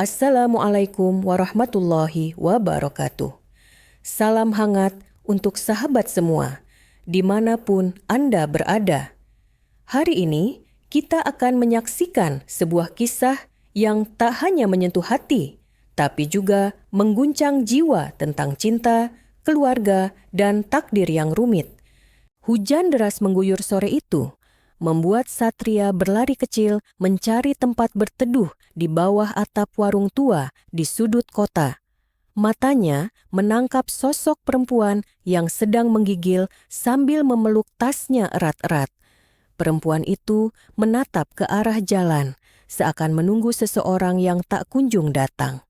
Assalamualaikum warahmatullahi wabarakatuh. Salam hangat untuk sahabat semua, dimanapun Anda berada. Hari ini kita akan menyaksikan sebuah kisah yang tak hanya menyentuh hati, tapi juga mengguncang jiwa tentang cinta, keluarga, dan takdir yang rumit. Hujan deras mengguyur sore itu, membuat Satria berlari kecil mencari tempat berteduh di bawah atap warung tua di sudut kota. Matanya menangkap sosok perempuan yang sedang menggigil sambil memeluk tasnya erat-erat. Perempuan itu menatap ke arah jalan, seakan menunggu seseorang yang tak kunjung datang.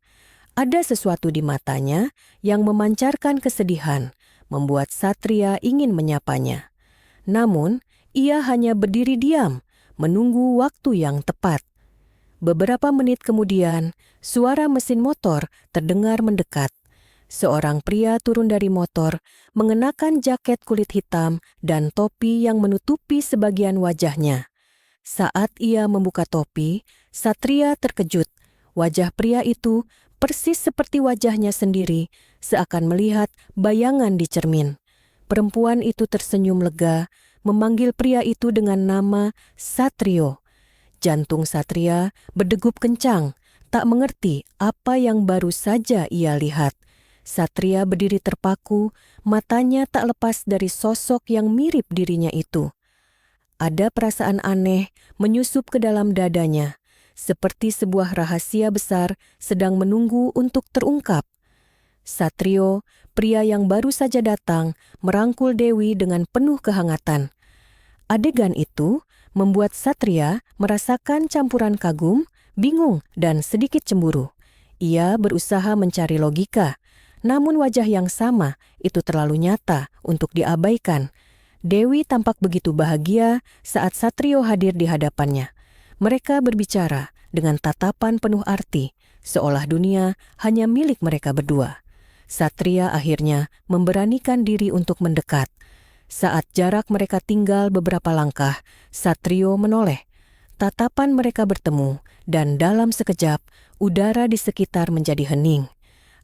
Ada sesuatu di matanya yang memancarkan kesedihan, membuat Satria ingin menyapanya. Namun, ia hanya berdiri diam, menunggu waktu yang tepat. Beberapa menit kemudian, suara mesin motor terdengar mendekat. Seorang pria turun dari motor, mengenakan jaket kulit hitam dan topi yang menutupi sebagian wajahnya. Saat ia membuka topi, Satria terkejut. Wajah pria itu persis seperti wajahnya sendiri, seakan melihat bayangan di cermin. Perempuan itu tersenyum lega, memanggil pria itu dengan nama Satrio. Jantung Satria berdegup kencang, tak mengerti apa yang baru saja ia lihat. Satria berdiri terpaku, matanya tak lepas dari sosok yang mirip dirinya itu. Ada perasaan aneh menyusup ke dalam dadanya, seperti sebuah rahasia besar sedang menunggu untuk terungkap. Satrio, pria yang baru saja datang, merangkul Dewi dengan penuh kehangatan. Adegan itu membuat Satria merasakan campuran kagum, bingung, dan sedikit cemburu. Ia berusaha mencari logika, namun wajah yang sama itu terlalu nyata untuk diabaikan. Dewi tampak begitu bahagia saat Satrio hadir di hadapannya. Mereka berbicara dengan tatapan penuh arti, seolah dunia hanya milik mereka berdua. Satria akhirnya memberanikan diri untuk mendekat. Saat jarak mereka tinggal beberapa langkah, Satrio menoleh. Tatapan mereka bertemu, dan dalam sekejap, udara di sekitar menjadi hening.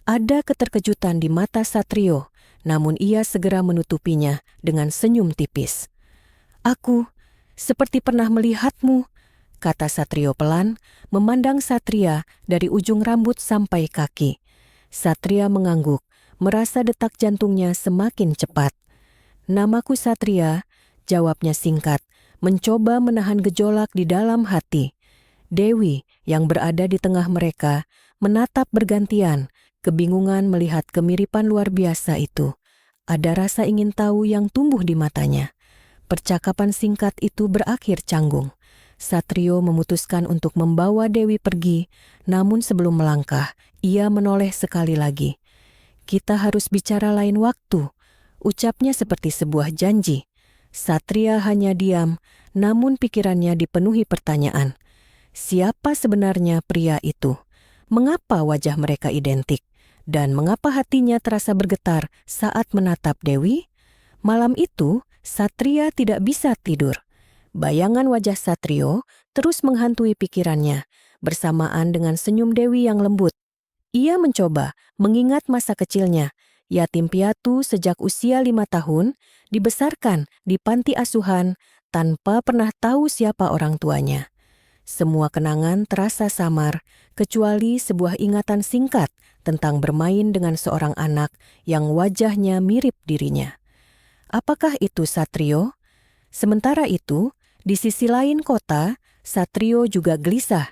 Ada keterkejutan di mata Satrio, namun ia segera menutupinya dengan senyum tipis. "Aku seperti pernah melihatmu," kata Satrio pelan, memandang Satria dari ujung rambut sampai kaki. Satria mengangguk, merasa detak jantungnya semakin cepat. "Namaku Satria," jawabnya singkat, mencoba menahan gejolak di dalam hati. Dewi yang berada di tengah mereka menatap bergantian, kebingungan melihat kemiripan luar biasa itu. Ada rasa ingin tahu yang tumbuh di matanya. Percakapan singkat itu berakhir canggung. Satrio memutuskan untuk membawa Dewi pergi, namun sebelum melangkah, ia menoleh sekali lagi. "Kita harus bicara lain waktu," ucapnya seperti sebuah janji. Satria hanya diam, namun pikirannya dipenuhi pertanyaan. Siapa sebenarnya pria itu? Mengapa wajah mereka identik? Dan mengapa hatinya terasa bergetar saat menatap Dewi? Malam itu, Satria tidak bisa tidur. Bayangan wajah Satrio terus menghantui pikirannya, bersamaan dengan senyum Dewi yang lembut. Ia mencoba mengingat masa kecilnya, yatim piatu sejak usia 5 tahun, dibesarkan di panti asuhan tanpa pernah tahu siapa orang tuanya. Semua kenangan terasa samar, kecuali sebuah ingatan singkat tentang bermain dengan seorang anak yang wajahnya mirip dirinya. Apakah itu Satrio? Sementara itu, di sisi lain kota, Satrio juga gelisah.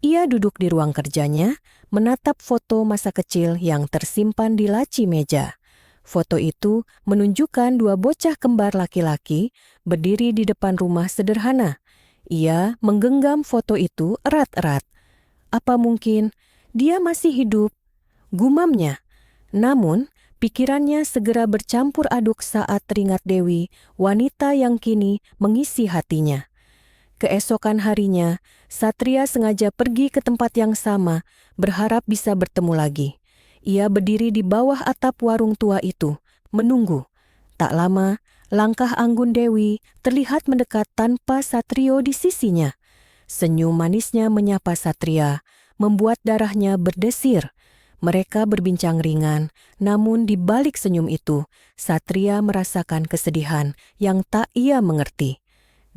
Ia duduk di ruang kerjanya, menatap foto masa kecil yang tersimpan di laci meja. Foto itu menunjukkan dua bocah kembar laki-laki berdiri di depan rumah sederhana. Ia menggenggam foto itu erat-erat. Apa mungkin dia masih hidup? Gumamnya. Namun, pikirannya segera bercampur aduk saat teringat Dewi, wanita yang kini mengisi hatinya. Keesokan harinya, Satria sengaja pergi ke tempat yang sama, berharap bisa bertemu lagi. Ia berdiri di bawah atap warung tua itu, menunggu. Tak lama, langkah anggun Dewi terlihat mendekat tanpa Satrio di sisinya. Senyum manisnya menyapa Satria, membuat darahnya berdesir. Mereka berbincang ringan, namun di balik senyum itu, Satria merasakan kesedihan yang tak ia mengerti.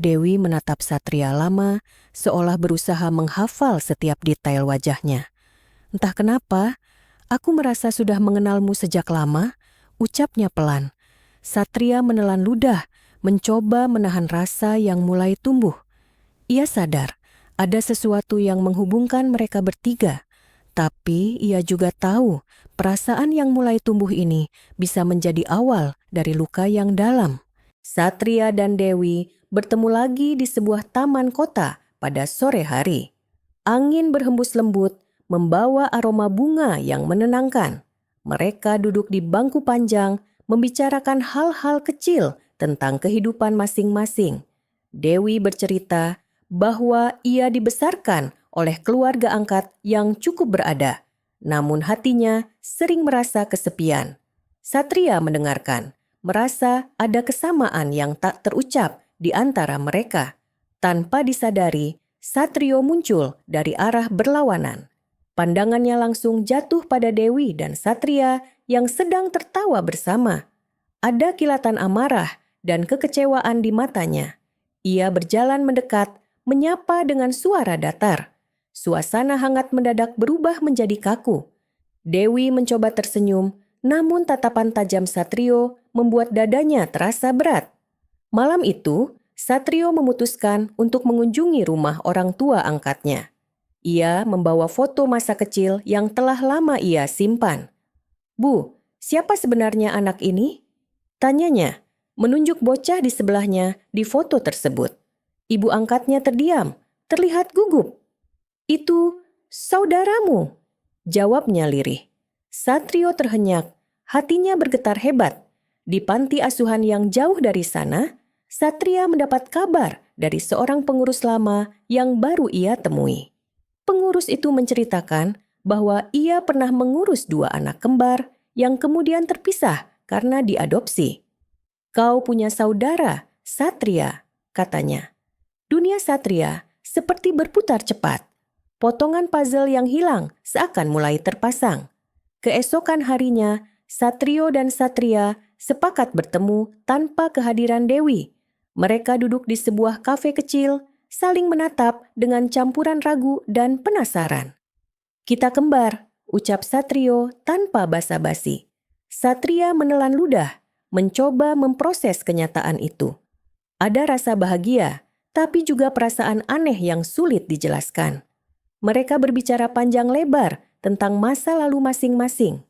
Dewi menatap Satria lama, seolah berusaha menghafal setiap detail wajahnya. "Entah kenapa, aku merasa sudah mengenalmu sejak lama," ucapnya pelan. Satria menelan ludah, mencoba menahan rasa yang mulai tumbuh. Ia sadar ada sesuatu yang menghubungkan mereka bertiga, tapi ia juga tahu perasaan yang mulai tumbuh ini bisa menjadi awal dari luka yang dalam. Satria dan Dewi bertemu lagi di sebuah taman kota pada sore hari. Angin berhembus lembut, membawa aroma bunga yang menenangkan. Mereka duduk di bangku panjang, membicarakan hal-hal kecil tentang kehidupan masing-masing. Dewi bercerita bahwa ia dibesarkan oleh keluarga angkat yang cukup berada, namun hatinya sering merasa kesepian. Satria mendengarkan, merasa ada kesamaan yang tak terucap di antara mereka. Tanpa disadari, Satrio muncul dari arah berlawanan. Pandangannya langsung jatuh pada Dewi dan Satria yang sedang tertawa bersama. Ada kilatan amarah dan kekecewaan di matanya. Ia berjalan mendekat, menyapa dengan suara datar. Suasana hangat mendadak berubah menjadi kaku. Dewi mencoba tersenyum, namun tatapan tajam Satrio membuat dadanya terasa berat. Malam itu, Satrio memutuskan untuk mengunjungi rumah orang tua angkatnya. Ia membawa foto masa kecil yang telah lama ia simpan. "Bu, siapa sebenarnya anak ini?" tanyanya, menunjuk bocah di sebelahnya di foto tersebut. Ibu angkatnya terdiam, terlihat gugup. "Itu saudaramu," jawabnya lirih. Satrio terhenyak, hatinya bergetar hebat. Di panti asuhan yang jauh dari sana, Satria mendapat kabar dari seorang pengurus lama yang baru ia temui. Pengurus itu menceritakan bahwa ia pernah mengurus 2 anak kembar yang kemudian terpisah karena diadopsi. "Kau punya saudara, Satria," katanya. Dunia Satria seperti berputar cepat. Potongan puzzle yang hilang seakan mulai terpasang. Keesokan harinya, Satrio dan Satria sepakat bertemu tanpa kehadiran Dewi. Mereka duduk di sebuah kafe kecil, saling menatap dengan campuran ragu dan penasaran. "Kita kembar," ucap Satrio tanpa basa-basi. Satria menelan ludah, mencoba memproses kenyataan itu. Ada rasa bahagia, tapi juga perasaan aneh yang sulit dijelaskan. Mereka berbicara panjang lebar tentang masa lalu masing-masing.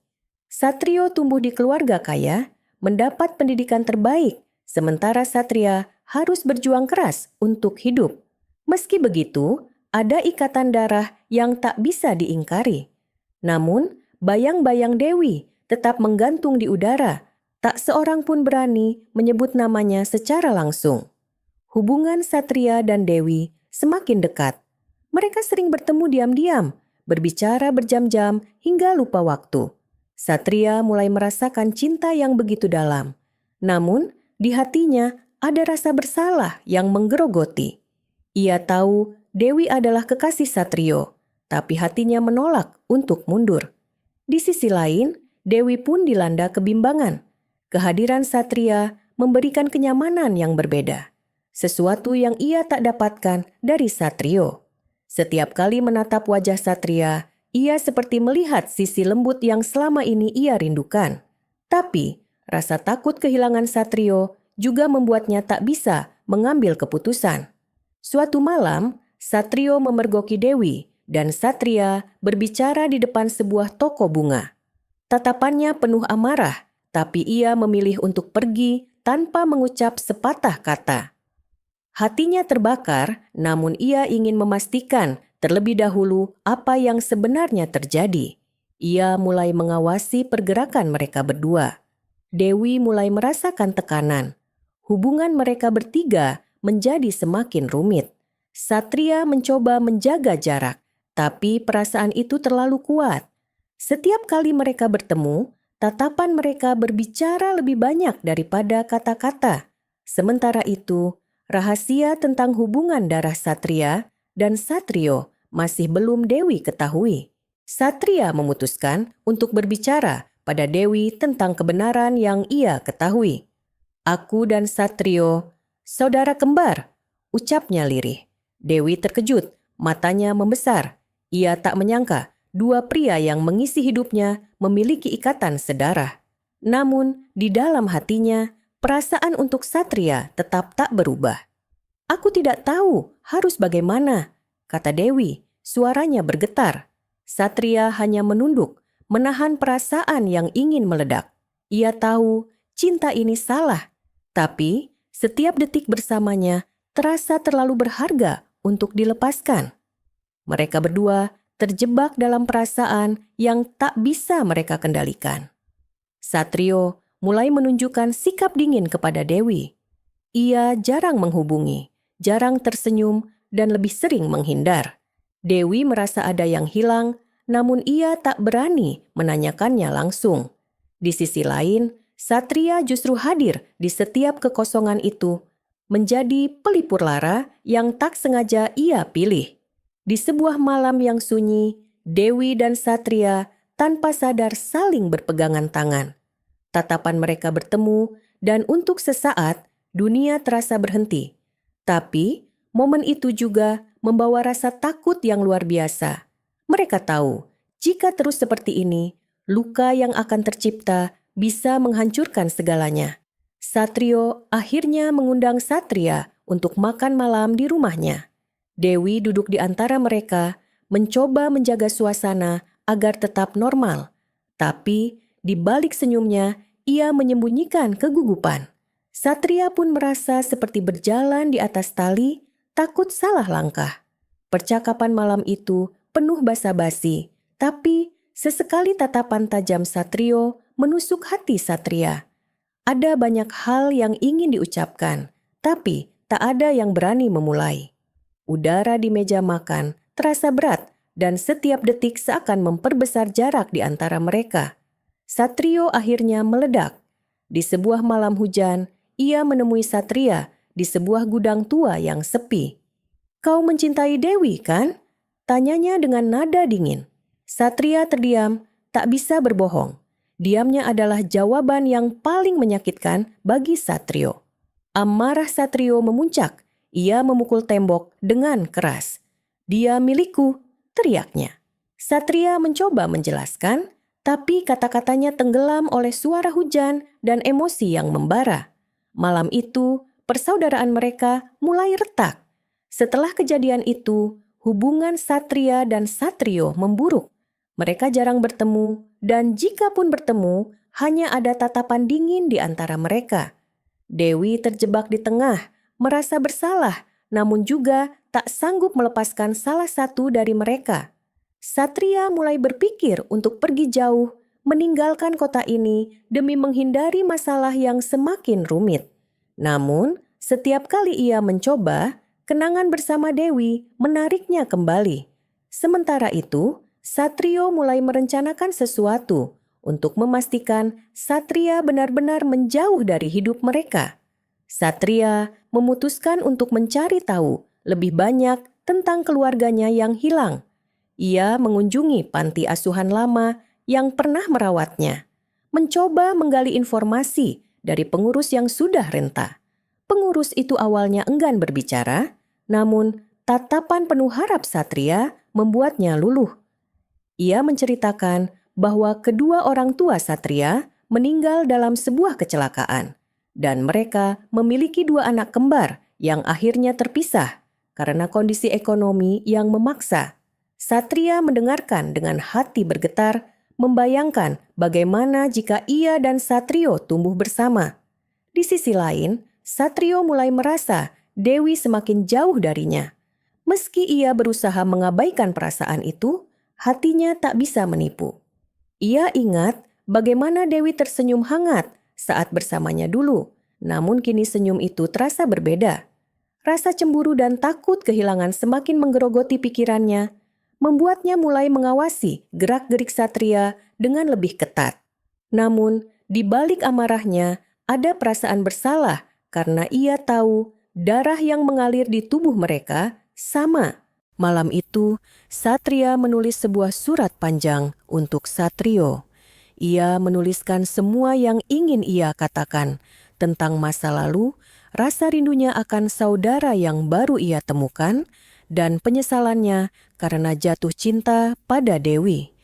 Satrio tumbuh di keluarga kaya, mendapat pendidikan terbaik, sementara Satria harus berjuang keras untuk hidup. Meski begitu, ada ikatan darah yang tak bisa diingkari. Namun, bayang-bayang Dewi tetap menggantung di udara. Tak seorang pun berani menyebut namanya secara langsung. Hubungan Satria dan Dewi semakin dekat. Mereka sering bertemu diam-diam, berbicara berjam-jam hingga lupa waktu. Satria mulai merasakan cinta yang begitu dalam. Namun, di hatinya ada rasa bersalah yang menggerogoti. Ia tahu Dewi adalah kekasih Satrio, tapi hatinya menolak untuk mundur. Di sisi lain, Dewi pun dilanda kebimbangan. Kehadiran Satria memberikan kenyamanan yang berbeda, sesuatu yang ia tak dapatkan dari Satrio. Setiap kali menatap wajah Satria, ia seperti melihat sisi lembut yang selama ini ia rindukan. Tapi, rasa takut kehilangan Satrio juga membuatnya tak bisa mengambil keputusan. Suatu malam, Satrio memergoki Dewi dan Satria berbicara di depan sebuah toko bunga. Tatapannya penuh amarah, tapi ia memilih untuk pergi tanpa mengucap sepatah kata. Hatinya terbakar, namun ia ingin memastikan terlebih dahulu apa yang sebenarnya terjadi. Ia mulai mengawasi pergerakan mereka berdua. Dewi mulai merasakan tekanan. Hubungan mereka bertiga menjadi semakin rumit. Satria mencoba menjaga jarak, tapi perasaan itu terlalu kuat. Setiap kali mereka bertemu, tatapan mereka berbicara lebih banyak daripada kata-kata. Sementara itu, rahasia tentang hubungan darah Satria dan Satrio masih belum Dewi ketahui. Satria memutuskan untuk berbicara pada Dewi tentang kebenaran yang ia ketahui. "Aku dan Satrio, saudara kembar," ucapnya lirih. Dewi terkejut, matanya membesar. Ia tak menyangka dua pria yang mengisi hidupnya memiliki ikatan sedarah. Namun, di dalam hatinya, perasaan untuk Satria tetap tak berubah. "Aku tidak tahu harus bagaimana," kata Dewi, suaranya bergetar. Satria hanya menunduk, menahan perasaan yang ingin meledak. Ia tahu cinta ini salah, tapi setiap detik bersamanya terasa terlalu berharga untuk dilepaskan. Mereka berdua terjebak dalam perasaan yang tak bisa mereka kendalikan. Satrio mulai menunjukkan sikap dingin kepada Dewi. Ia jarang menghubungi, jarang tersenyum, dan lebih sering menghindar. Dewi merasa ada yang hilang, namun ia tak berani menanyakannya langsung. Di sisi lain, Satria justru hadir di setiap kekosongan itu, menjadi pelipur lara yang tak sengaja ia pilih. Di sebuah malam yang sunyi, Dewi dan Satria tanpa sadar saling berpegangan tangan. Tatapan mereka bertemu, dan untuk sesaat dunia terasa berhenti. Tapi momen itu juga membawa rasa takut yang luar biasa. Mereka tahu, jika terus seperti ini, luka yang akan tercipta bisa menghancurkan segalanya. Satrio akhirnya mengundang Satria untuk makan malam di rumahnya. Dewi duduk di antara mereka, mencoba menjaga suasana agar tetap normal. Tapi di balik senyumnya, ia menyembunyikan kegugupan. Satria pun merasa seperti berjalan di atas tali, takut salah langkah. Percakapan malam itu penuh basa-basi, tapi sesekali tatapan tajam Satrio menusuk hati Satria. Ada banyak hal yang ingin diucapkan, tapi tak ada yang berani memulai. Udara di meja makan terasa berat dan setiap detik seakan memperbesar jarak di antara mereka. Satrio akhirnya meledak. Di sebuah malam hujan, ia menemui Satria di sebuah gudang tua yang sepi. "Kau mencintai Dewi, kan?" tanyanya dengan nada dingin. Satria terdiam, tak bisa berbohong. Diamnya adalah jawaban yang paling menyakitkan bagi Satrio. Amarah Satrio memuncak. Ia memukul tembok dengan keras. "Dia milikku," teriaknya. Satria mencoba menjelaskan, tapi kata-katanya tenggelam oleh suara hujan dan emosi yang membara. Malam itu, persaudaraan mereka mulai retak. Setelah kejadian itu, hubungan Satria dan Satrio memburuk. Mereka jarang bertemu, dan jika pun bertemu, hanya ada tatapan dingin di antara mereka. Dewi terjebak di tengah, merasa bersalah, namun juga tak sanggup melepaskan salah satu dari mereka. Satria mulai berpikir untuk pergi jauh, meninggalkan kota ini demi menghindari masalah yang semakin rumit. Namun, setiap kali ia mencoba, kenangan bersama Dewi menariknya kembali. Sementara itu, Satrio mulai merencanakan sesuatu untuk memastikan Satria benar-benar menjauh dari hidup mereka. Satria memutuskan untuk mencari tahu lebih banyak tentang keluarganya yang hilang. Ia mengunjungi panti asuhan lama yang pernah merawatnya, mencoba menggali informasi dari pengurus yang sudah renta. Pengurus itu awalnya enggan berbicara, namun tatapan penuh harap Satria membuatnya luluh. Ia menceritakan bahwa kedua orang tua Satria meninggal dalam sebuah kecelakaan, dan mereka memiliki dua anak kembar yang akhirnya terpisah karena kondisi ekonomi yang memaksa. Satria mendengarkan dengan hati bergetar, membayangkan bagaimana jika ia dan Satrio tumbuh bersama. Di sisi lain, Satrio mulai merasa Dewi semakin jauh darinya. Meski ia berusaha mengabaikan perasaan itu, hatinya tak bisa menipu. Ia ingat bagaimana Dewi tersenyum hangat saat bersamanya dulu, namun kini senyum itu terasa berbeda. Rasa cemburu dan takut kehilangan semakin menggerogoti pikirannya, membuatnya mulai mengawasi gerak-gerik Satria dengan lebih ketat. Namun, di balik amarahnya ada perasaan bersalah karena ia tahu darah yang mengalir di tubuh mereka sama. Malam itu, Satria menulis sebuah surat panjang untuk Satrio. Ia menuliskan semua yang ingin ia katakan tentang masa lalu, rasa rindunya akan saudara yang baru ia temukan, dan penyesalannya karena jatuh cinta pada Dewi.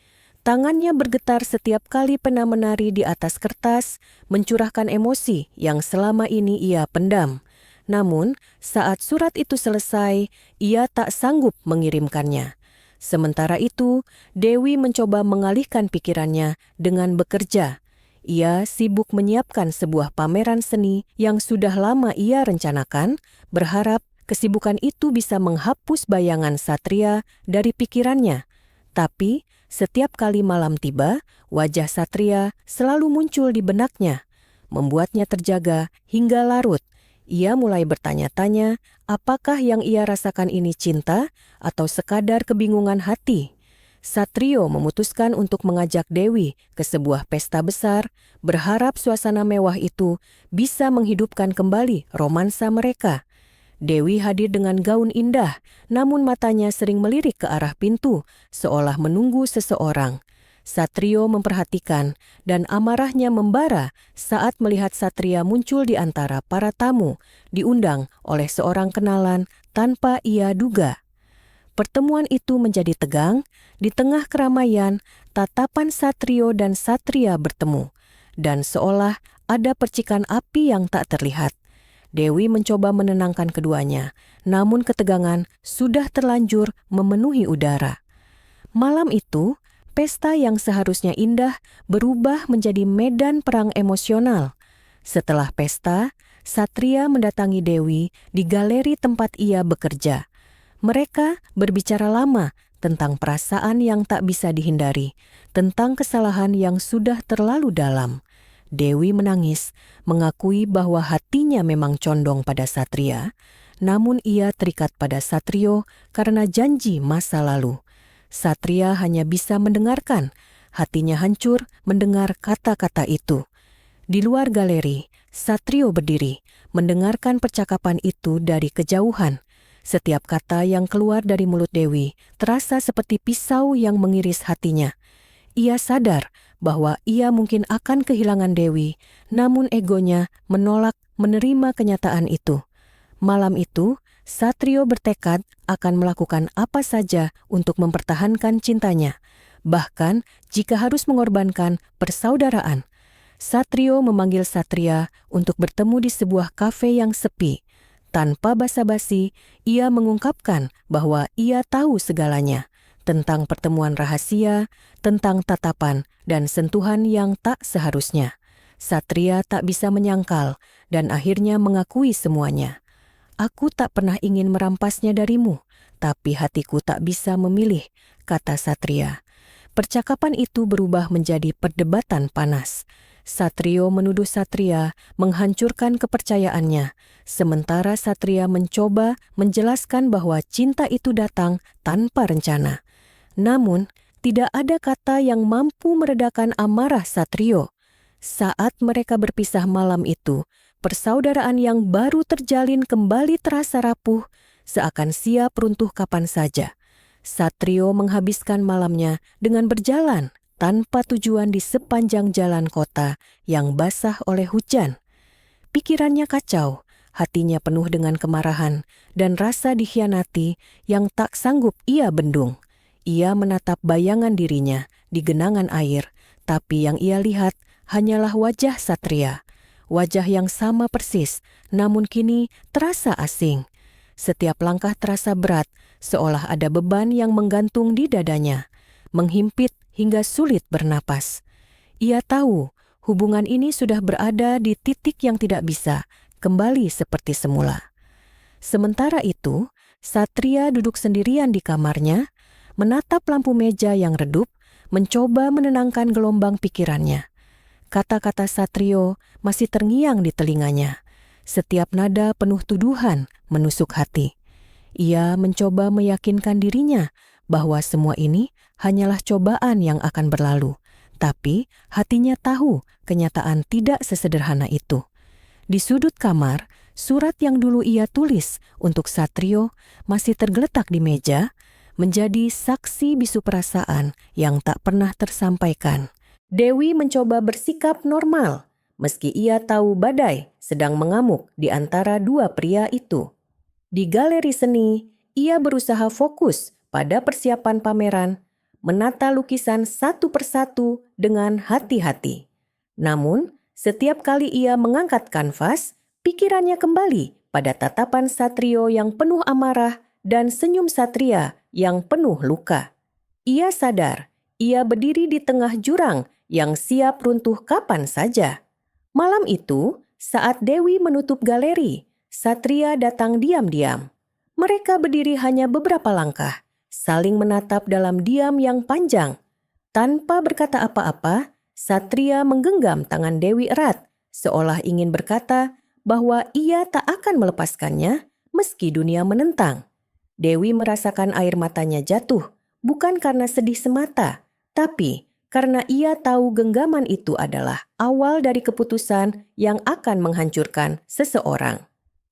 Tangannya bergetar setiap kali pena menari di atas kertas, mencurahkan emosi yang selama ini ia pendam. Namun, saat surat itu selesai, ia tak sanggup mengirimkannya. Sementara itu, Dewi mencoba mengalihkan pikirannya dengan bekerja. Ia sibuk menyiapkan sebuah pameran seni yang sudah lama ia rencanakan, berharap kesibukan itu bisa menghapus bayangan Satria dari pikirannya. Tapi, setiap kali malam tiba, wajah Satria selalu muncul di benaknya, membuatnya terjaga hingga larut. Ia mulai bertanya-tanya apakah yang ia rasakan ini cinta atau sekadar kebingungan hati. Satrio memutuskan untuk mengajak Dewi ke sebuah pesta besar, berharap suasana mewah itu bisa menghidupkan kembali romansa mereka. Dewi hadir dengan gaun indah, namun matanya sering melirik ke arah pintu, seolah menunggu seseorang. Satrio memperhatikan dan amarahnya membara saat melihat Satria muncul di antara para tamu, diundang oleh seorang kenalan tanpa ia duga. Pertemuan itu menjadi tegang. Di tengah keramaian, tatapan Satrio dan Satria bertemu, dan seolah ada percikan api yang tak terlihat. Dewi mencoba menenangkan keduanya, namun ketegangan sudah terlanjur memenuhi udara. Malam itu, pesta yang seharusnya indah berubah menjadi medan perang emosional. Setelah pesta, Satria mendatangi Dewi di galeri tempat ia bekerja. Mereka berbicara lama tentang perasaan yang tak bisa dihindari, tentang kesalahan yang sudah terlalu dalam. Dewi menangis, mengakui bahwa hatinya memang condong pada Satria, namun ia terikat pada Satrio karena janji masa lalu. Satria hanya bisa mendengarkan, hatinya hancur mendengar kata-kata itu. Di luar galeri, Satrio berdiri, mendengarkan percakapan itu dari kejauhan. Setiap kata yang keluar dari mulut Dewi terasa seperti pisau yang mengiris hatinya. Ia sadar bahwa ia mungkin akan kehilangan Dewi, namun egonya menolak menerima kenyataan itu. Malam itu, Satrio bertekad akan melakukan apa saja untuk mempertahankan cintanya, bahkan jika harus mengorbankan persaudaraan. Satrio memanggil Satria untuk bertemu di sebuah kafe yang sepi. Tanpa basa-basi, ia mengungkapkan bahwa ia tahu segalanya tentang pertemuan rahasia, tentang tatapan dan sentuhan yang tak seharusnya. Satria tak bisa menyangkal dan akhirnya mengakui semuanya. "Aku tak pernah ingin merampasnya darimu, tapi hatiku tak bisa memilih," kata Satria. Percakapan itu berubah menjadi perdebatan panas. Satrio menuduh Satria menghancurkan kepercayaannya, sementara Satria mencoba menjelaskan bahwa cinta itu datang tanpa rencana. Namun, tidak ada kata yang mampu meredakan amarah Satrio. Saat mereka berpisah malam itu, persaudaraan yang baru terjalin kembali terasa rapuh, seakan siap runtuh kapan saja. Satrio menghabiskan malamnya dengan berjalan tanpa tujuan di sepanjang jalan kota yang basah oleh hujan. Pikirannya kacau, hatinya penuh dengan kemarahan dan rasa dikhianati yang tak sanggup ia bendung. Ia menatap bayangan dirinya di genangan air, tapi yang ia lihat hanyalah wajah Satria. Wajah yang sama persis, namun kini terasa asing. Setiap langkah terasa berat, seolah ada beban yang menggantung di dadanya, menghimpit hingga sulit bernapas. Ia tahu hubungan ini sudah berada di titik yang tidak bisa kembali seperti semula. Sementara itu, Satria duduk sendirian di kamarnya, menatap lampu meja yang redup, mencoba menenangkan gelombang pikirannya. Kata-kata Satrio masih terngiang di telinganya. Setiap nada penuh tuduhan menusuk hati. Ia mencoba meyakinkan dirinya bahwa semua ini hanyalah cobaan yang akan berlalu. Tapi hatinya tahu kenyataan tidak sesederhana itu. Di sudut kamar, surat yang dulu ia tulis untuk Satrio masih tergeletak di meja, menjadi saksi bisu perasaan yang tak pernah tersampaikan. Dewi mencoba bersikap normal, meski ia tahu badai sedang mengamuk di antara dua pria itu. Di galeri seni, ia berusaha fokus pada persiapan pameran, menata lukisan satu persatu dengan hati-hati. Namun, setiap kali ia mengangkat kanvas, pikirannya kembali pada tatapan Satrio yang penuh amarah dan senyum Satria yang penuh luka. Ia sadar, ia berdiri di tengah jurang yang siap runtuh kapan saja. Malam itu, saat Dewi menutup galeri, Satria datang diam-diam. Mereka berdiri hanya beberapa langkah, saling menatap dalam diam yang panjang. Tanpa berkata apa-apa, Satria menggenggam tangan Dewi erat, seolah ingin berkata bahwa ia tak akan melepaskannya meski dunia menentang. Dewi merasakan air matanya jatuh, bukan karena sedih semata, tapi karena ia tahu genggaman itu adalah awal dari keputusan yang akan menghancurkan seseorang.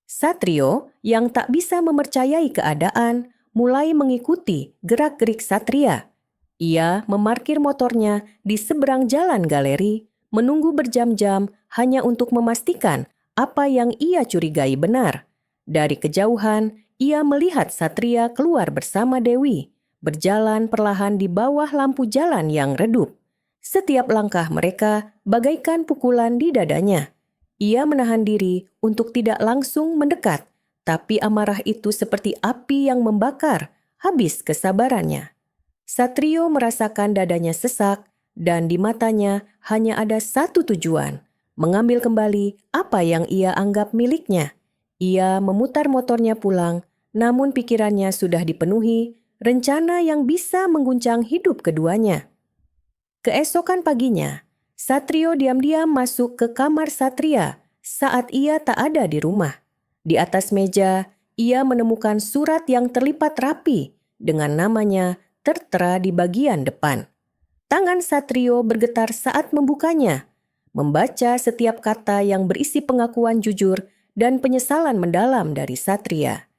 Satrio yang tak bisa mempercayai keadaan mulai mengikuti gerak-gerik Satria. Ia memarkir motornya di seberang jalan galeri, menunggu berjam-jam hanya untuk memastikan apa yang ia curigai benar. Dari kejauhan, ia melihat Satria keluar bersama Dewi, berjalan perlahan di bawah lampu jalan yang redup. Setiap langkah mereka bagaikan pukulan di dadanya. Ia menahan diri untuk tidak langsung mendekat, tapi amarah itu seperti api yang membakar, habis kesabarannya. Satrio merasakan dadanya sesak dan di matanya hanya ada satu tujuan, mengambil kembali apa yang ia anggap miliknya. Ia memutar motornya pulang, namun pikirannya sudah dipenuhi rencana yang bisa mengguncang hidup keduanya. Keesokan paginya, Satrio diam-diam masuk ke kamar Satria saat ia tak ada di rumah. Di atas meja, ia menemukan surat yang terlipat rapi dengan namanya tertera di bagian depan. Tangan Satrio bergetar saat membukanya, membaca setiap kata yang berisi pengakuan jujur dan penyesalan mendalam dari Satria.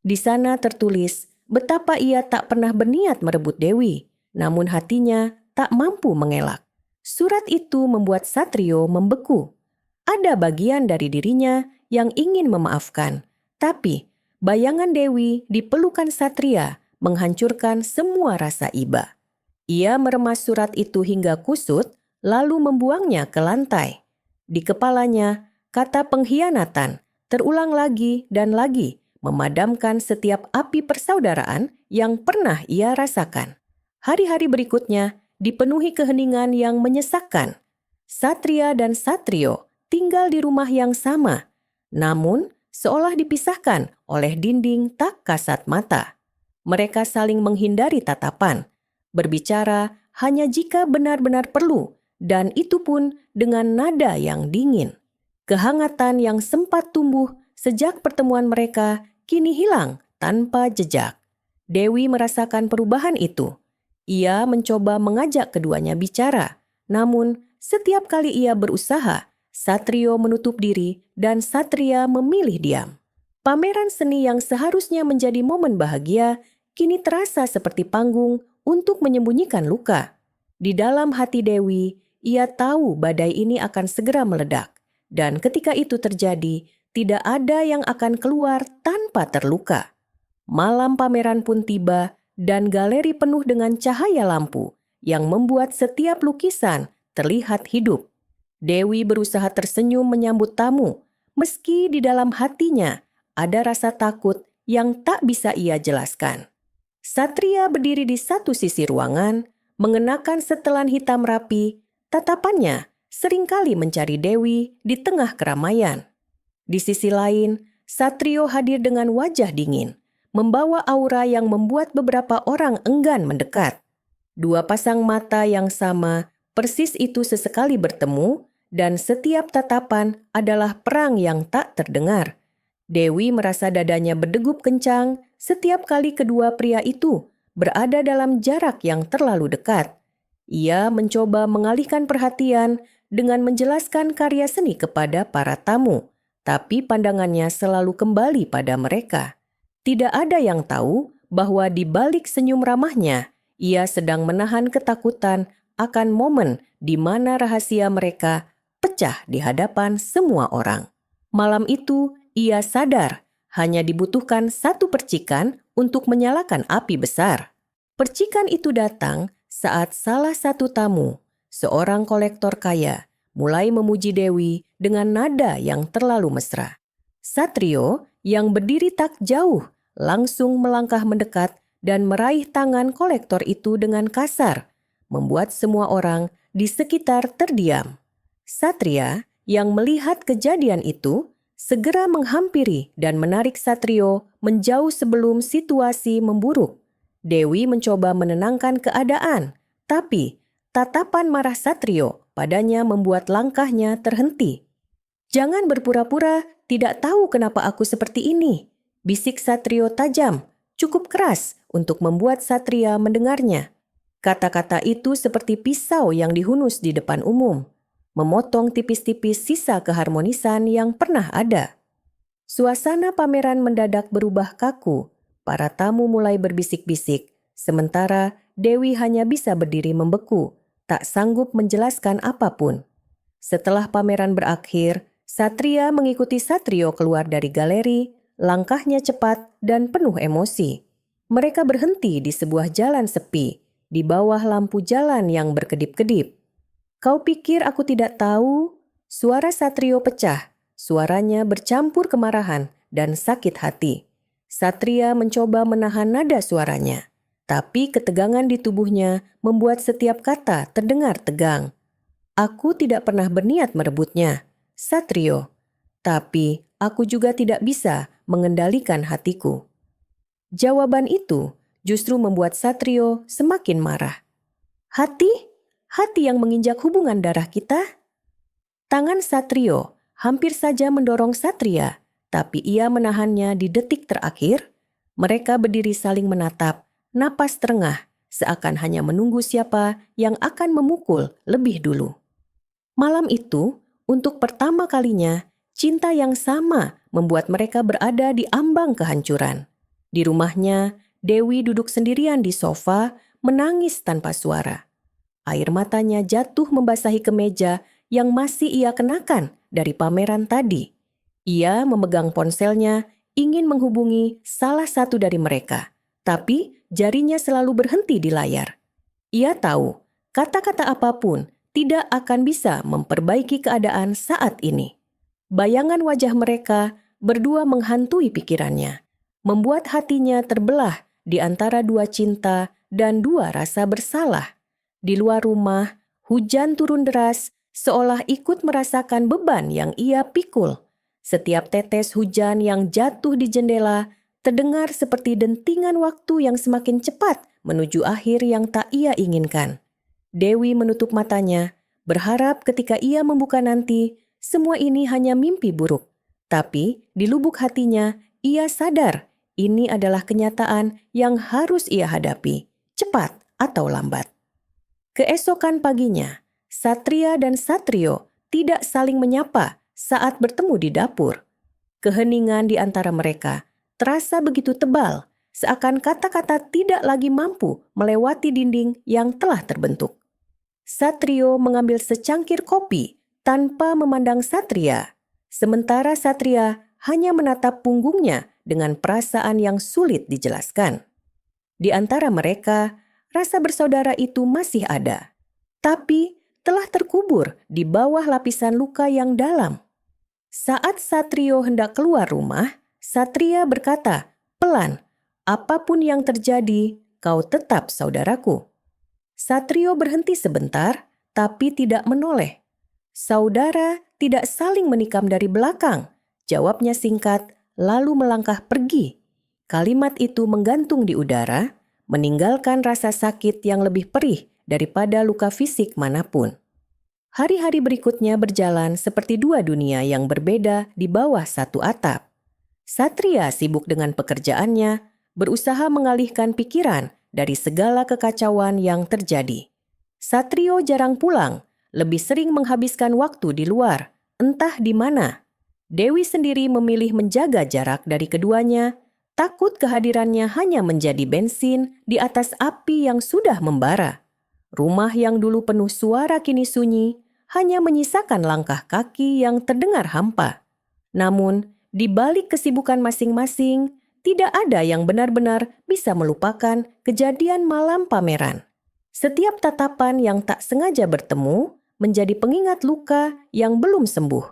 Di sana tertulis betapa ia tak pernah berniat merebut Dewi, namun hatinya tak mampu mengelak. Surat itu membuat Satrio membeku. Ada bagian dari dirinya yang ingin memaafkan, tapi bayangan Dewi di pelukan Satria menghancurkan semua rasa iba. Ia meremas surat itu hingga kusut, lalu membuangnya ke lantai. Di kepalanya, kata pengkhianatan terulang lagi dan lagi, memadamkan setiap api persaudaraan yang pernah ia rasakan. Hari-hari berikutnya dipenuhi keheningan yang menyesakkan. Satria dan Satrio tinggal di rumah yang sama, namun seolah dipisahkan oleh dinding tak kasat mata. Mereka saling menghindari tatapan, berbicara hanya jika benar-benar perlu, dan itu pun dengan nada yang dingin. Kehangatan yang sempat tumbuh sejak pertemuan mereka kini hilang tanpa jejak. Dewi merasakan perubahan itu. Ia mencoba mengajak keduanya bicara, namun setiap kali ia berusaha, Satrio menutup diri dan Satria memilih diam. Pameran seni yang seharusnya menjadi momen bahagia, kini terasa seperti panggung untuk menyembunyikan luka. Di dalam hati Dewi, ia tahu badai ini akan segera meledak, dan ketika itu terjadi, tidak ada yang akan keluar tanpa terluka. Malam pameran pun tiba, dan galeri penuh dengan cahaya lampu yang membuat setiap lukisan terlihat hidup. Dewi berusaha tersenyum menyambut tamu, meski di dalam hatinya ada rasa takut yang tak bisa ia jelaskan. Satria berdiri di satu sisi ruangan, mengenakan setelan hitam rapi, tatapannya seringkali mencari Dewi di tengah keramaian. Di sisi lain, Satrio hadir dengan wajah dingin, membawa aura yang membuat beberapa orang enggan mendekat. Dua pasang mata yang sama, persis itu sesekali bertemu, dan setiap tatapan adalah perang yang tak terdengar. Dewi merasa dadanya berdegup kencang setiap kali kedua pria itu berada dalam jarak yang terlalu dekat. Ia mencoba mengalihkan perhatian dengan menjelaskan karya seni kepada para tamu, tapi pandangannya selalu kembali pada mereka. Tidak ada yang tahu bahwa di balik senyum ramahnya, ia sedang menahan ketakutan akan momen di mana rahasia mereka pecah di hadapan semua orang. Malam itu, ia sadar hanya dibutuhkan satu percikan untuk menyalakan api besar. Percikan itu datang saat salah satu tamu, seorang kolektor kaya, mulai memuji Dewi dengan nada yang terlalu mesra. Satrio yang berdiri tak jauh langsung melangkah mendekat dan meraih tangan kolektor itu dengan kasar, membuat semua orang di sekitar terdiam. Satria yang melihat kejadian itu segera menghampiri dan menarik Satrio menjauh sebelum situasi memburuk. Dewi mencoba menenangkan keadaan, tapi tatapan marah Satrio padanya membuat langkahnya terhenti. "Jangan berpura-pura tidak tahu kenapa aku seperti ini," bisik Satrio tajam, cukup keras untuk membuat Satria mendengarnya. Kata-kata itu seperti pisau yang dihunus di depan umum, memotong tipis-tipis sisa keharmonisan yang pernah ada. Suasana pameran mendadak berubah kaku. Para tamu mulai berbisik-bisik, sementara Dewi hanya bisa berdiri membeku, tak sanggup menjelaskan apapun. Setelah pameran berakhir, Satria mengikuti Satrio keluar dari galeri, langkahnya cepat dan penuh emosi. Mereka berhenti di sebuah jalan sepi, di bawah lampu jalan yang berkedip-kedip. "Kau pikir aku tidak tahu?" Suara Satrio pecah, suaranya bercampur kemarahan dan sakit hati. Satria mencoba menahan nada suaranya, tapi ketegangan di tubuhnya membuat setiap kata terdengar tegang. "Aku tidak pernah berniat merebutnya, Satrio. Tapi aku juga tidak bisa mengendalikan hatiku." Jawaban itu justru membuat Satrio semakin marah. "Hati? Hati yang menginjak hubungan darah kita?" Tangan Satrio hampir saja mendorong Satria, tapi ia menahannya di detik terakhir. Mereka berdiri saling menatap, napas terengah, seakan hanya menunggu siapa yang akan memukul lebih dulu. Malam itu, untuk pertama kalinya, cinta yang sama membuat mereka berada di ambang kehancuran. Di rumahnya, Dewi duduk sendirian di sofa, menangis tanpa suara. Air matanya jatuh membasahi kemeja yang masih ia kenakan dari pameran tadi. Ia memegang ponselnya, ingin menghubungi salah satu dari mereka, tapi jarinya selalu berhenti di layar. Ia tahu, kata-kata apapun tidak akan bisa memperbaiki keadaan saat ini. Bayangan wajah mereka berdua menghantui pikirannya, membuat hatinya terbelah di antara dua cinta dan dua rasa bersalah. Di luar rumah, hujan turun deras, seolah ikut merasakan beban yang ia pikul. Setiap tetes hujan yang jatuh di jendela terdengar seperti dentingan waktu yang semakin cepat menuju akhir yang tak ia inginkan. Dewi menutup matanya, berharap ketika ia membuka nanti, semua ini hanya mimpi buruk. Tapi di lubuk hatinya, ia sadar ini adalah kenyataan yang harus ia hadapi, cepat atau lambat. Keesokan paginya, Satria dan Satrio tidak saling menyapa saat bertemu di dapur. Keheningan di antara mereka terasa begitu tebal, seakan kata-kata tidak lagi mampu melewati dinding yang telah terbentuk. Satrio mengambil secangkir kopi tanpa memandang Satria, sementara Satria hanya menatap punggungnya dengan perasaan yang sulit dijelaskan. Di antara mereka, rasa bersaudara itu masih ada, tapi telah terkubur di bawah lapisan luka yang dalam. Saat Satrio hendak keluar rumah, Satria berkata, "Pelan, apapun yang terjadi, kau tetap saudaraku." Satrio berhenti sebentar, tapi tidak menoleh. "Saudara tidak saling menikam dari belakang," jawabnya singkat, lalu melangkah pergi. Kalimat itu menggantung di udara, meninggalkan rasa sakit yang lebih perih daripada luka fisik manapun. Hari-hari berikutnya berjalan seperti dua dunia yang berbeda di bawah satu atap. Satria sibuk dengan pekerjaannya, berusaha mengalihkan pikiran dari segala kekacauan yang terjadi. Satrio jarang pulang, lebih sering menghabiskan waktu di luar, entah di mana. Dewi sendiri memilih menjaga jarak dari keduanya, Takut kehadirannya hanya menjadi bensin di atas api yang sudah membara. Rumah yang dulu penuh suara kini sunyi, hanya menyisakan langkah kaki yang terdengar hampa. Namun, di balik kesibukan masing-masing, tidak ada yang benar-benar bisa melupakan kejadian malam pameran. Setiap tatapan yang tak sengaja bertemu menjadi pengingat luka yang belum sembuh.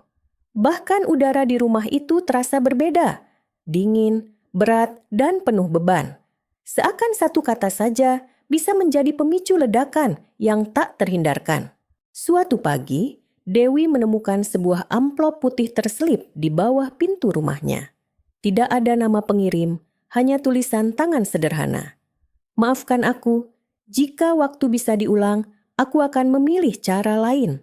Bahkan udara di rumah itu terasa berbeda, dingin, berat, dan penuh beban. Seakan satu kata saja bisa menjadi pemicu ledakan yang tak terhindarkan. Suatu pagi, Dewi menemukan sebuah amplop putih terselip di bawah pintu rumahnya. Tidak ada nama pengirim, hanya tulisan tangan sederhana. "Maafkan aku, jika waktu bisa diulang, aku akan memilih cara lain."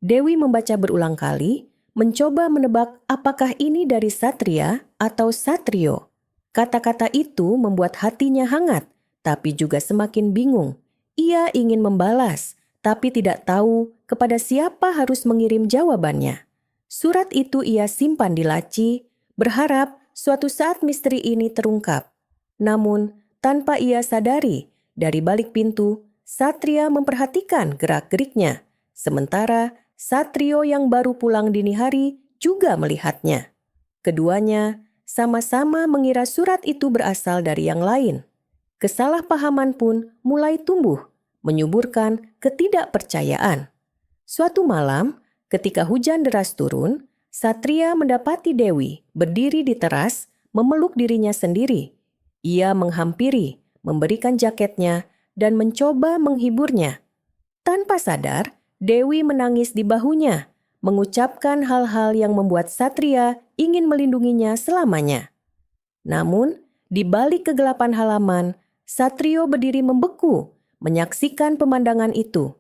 Dewi membaca berulang kali, mencoba menebak apakah ini dari Satria atau Satrio. Kata-kata itu membuat hatinya hangat, tapi juga semakin bingung. Ia ingin membalas, tapi tidak tahu kepada siapa harus mengirim jawabannya. Surat itu ia simpan di laci, berharap suatu saat misteri ini terungkap. Namun, tanpa ia sadari, dari balik pintu, Satria memperhatikan gerak-geriknya. Sementara Satrio yang baru pulang dini hari juga melihatnya. Keduanya sama-sama mengira surat itu berasal dari yang lain. Kesalahpahaman pun mulai tumbuh, menyuburkan ketidakpercayaan. Suatu malam, ketika hujan deras turun, Satria mendapati Dewi berdiri di teras, memeluk dirinya sendiri. Ia menghampiri, memberikan jaketnya, dan mencoba menghiburnya. Tanpa sadar, Dewi menangis di bahunya, mengucapkan hal-hal yang membuat Satria ingin melindunginya selamanya. Namun, di balik kegelapan halaman, Satrio berdiri membeku, menyaksikan pemandangan itu.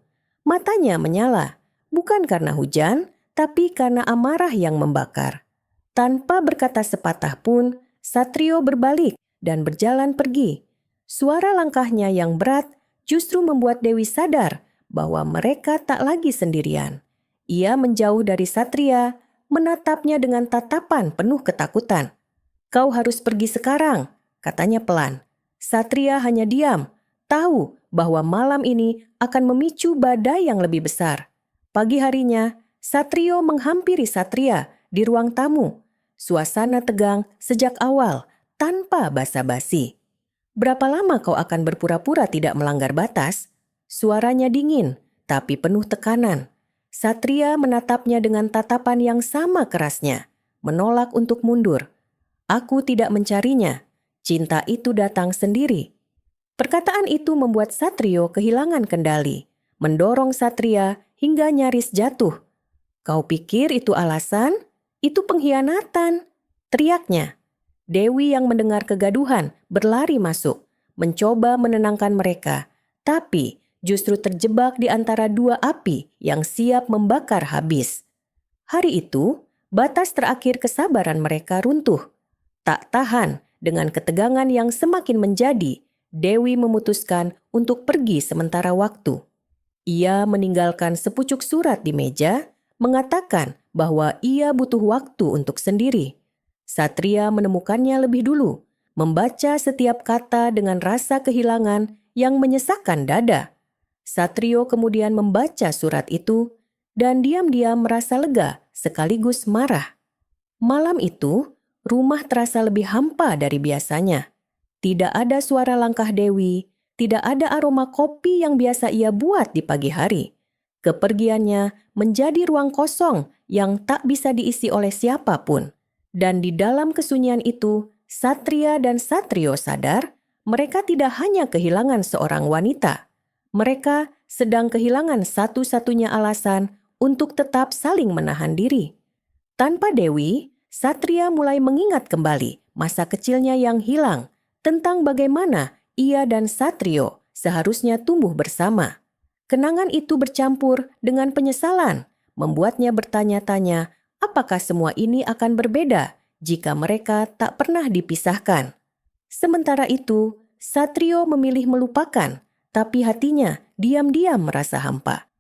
Matanya menyala, bukan karena hujan, tapi karena amarah yang membakar. Tanpa berkata sepatah pun, Satrio berbalik dan berjalan pergi. Suara langkahnya yang berat justru membuat Dewi sadar bahwa mereka tak lagi sendirian. Ia menjauh dari Satria, menatapnya dengan tatapan penuh ketakutan. "Kau harus pergi sekarang," katanya pelan. Satria hanya diam, tahu bahwa malam ini akan memicu badai yang lebih besar. Pagi harinya, Satrio menghampiri Satria di ruang tamu. Suasana tegang sejak awal, tanpa basa-basi. "Berapa lama kau akan berpura-pura tidak melanggar batas?" Suaranya dingin, tapi penuh tekanan. Satria menatapnya dengan tatapan yang sama kerasnya, menolak untuk mundur. "Aku tidak mencarinya. Cinta itu datang sendiri." Perkataan itu membuat Satrio kehilangan kendali, mendorong Satria hingga nyaris jatuh. "Kau pikir itu alasan? Itu pengkhianatan!" teriaknya. Dewi yang mendengar kegaduhan berlari masuk, mencoba menenangkan mereka, tapi justru terjebak di antara dua api yang siap membakar habis. Hari itu, batas terakhir kesabaran mereka runtuh. Tak tahan dengan ketegangan yang semakin menjadi, Dewi memutuskan untuk pergi sementara waktu. Ia meninggalkan sepucuk surat di meja, mengatakan bahwa ia butuh waktu untuk sendiri. Satria menemukannya lebih dulu, membaca setiap kata dengan rasa kehilangan yang menyesakkan dada. Satrio kemudian membaca surat itu dan diam-diam merasa lega sekaligus marah. Malam itu, rumah terasa lebih hampa dari biasanya. Tidak ada suara langkah Dewi, tidak ada aroma kopi yang biasa ia buat di pagi hari. Kepergiannya menjadi ruang kosong yang tak bisa diisi oleh siapapun. Dan di dalam kesunyian itu, Satria dan Satrio sadar mereka tidak hanya kehilangan seorang wanita. Mereka sedang kehilangan satu-satunya alasan untuk tetap saling menahan diri. Tanpa Dewi, Satria mulai mengingat kembali masa kecilnya yang hilang, tentang bagaimana ia dan Satrio seharusnya tumbuh bersama. Kenangan itu bercampur dengan penyesalan, membuatnya bertanya-tanya apakah semua ini akan berbeda jika mereka tak pernah dipisahkan. Sementara itu, Satrio memilih melupakan, tapi hatinya diam-diam merasa hampa.